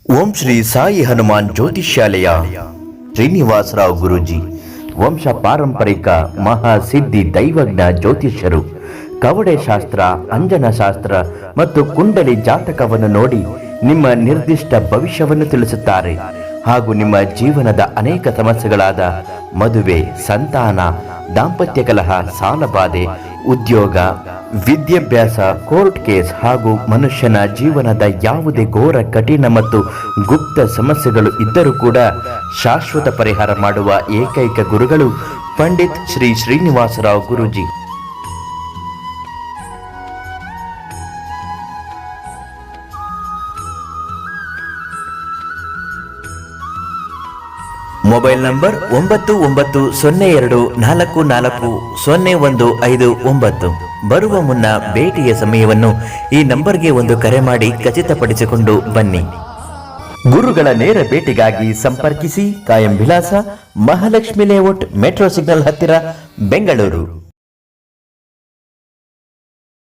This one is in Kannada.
ಓಂ ಶ್ರೀ ಸಾಯಿ ಹನುಮಾನ್ ಜ್ಯೋತಿಷ್ಯಾಲಯ ಶ್ರೀನಿವಾಸರಾವ್ ಗುರೂಜಿ ವಂಶ ಪಾರಂಪರಿಕ ಮಹಾಸಿದ್ಧಿ ದೈವಜ್ಞ ಜ್ಯೋತಿಷ್ಯರು ಕವಡೆ ಶಾಸ್ತ್ರ, ಅಂಜನ ಶಾಸ್ತ್ರ ಮತ್ತು ಕುಂಡಲಿ ಜಾತಕವನ್ನು ನೋಡಿ ನಿಮ್ಮ ನಿರ್ದಿಷ್ಟ ಭವಿಷ್ಯವನ್ನು ತಿಳಿಸುತ್ತಾರೆ ಹಾಗೂ ನಿಮ್ಮ ಜೀವನದ ಅನೇಕ ಸಮಸ್ಯೆಗಳಾದ ಮದುವೆ, ಸಂತಾನ, ದಾಂಪತ್ಯ ಕಲಹ, ಸಾಲಬಾಧೆ, ಉದ್ಯೋಗ, ವಿದ್ಯಾಭ್ಯಾಸ, ಕೋರ್ಟ್ ಕೇಸ್ ಹಾಗೂ ಮನುಷ್ಯನ ಜೀವನದ ಯಾವುದೇ ಘೋರ, ಕಠಿಣ ಮತ್ತು ಗುಪ್ತ ಸಮಸ್ಯೆಗಳು ಇದ್ದರೂ ಕೂಡ ಶಾಶ್ವತ ಪರಿಹಾರ ಮಾಡುವ ಏಕೈಕ ಗುರುಗಳು ಪಂಡಿತ್ ಶ್ರೀ ಶ್ರೀನಿವಾಸರಾವ್ ಗುರೂಜಿ. Mobile number 9902440159. ಬರುವ ಮುನ್ನ ಭೇಟಿಯ ಸಮಯವನ್ನು ಈ ನಂಬರ್ಗೆ ಒಂದು ಕರೆ ಮಾಡಿ ಖಚಿತಪಡಿಸಿಕೊಂಡು ಬನ್ನಿ. ಗುರುಗಳ ನೇರ ಭೇಟಿಗಾಗಿ ಸಂಪರ್ಕಿಸಿ. ಕಾಯಂ ವಿಳಾಸ ಮಹಾಲಕ್ಷ್ಮಿ ಲೇಔಟ್, ಮೆಟ್ರೋ ಸಿಗ್ನಲ್ ಹತ್ತಿರ, ಬೆಂಗಳೂರು.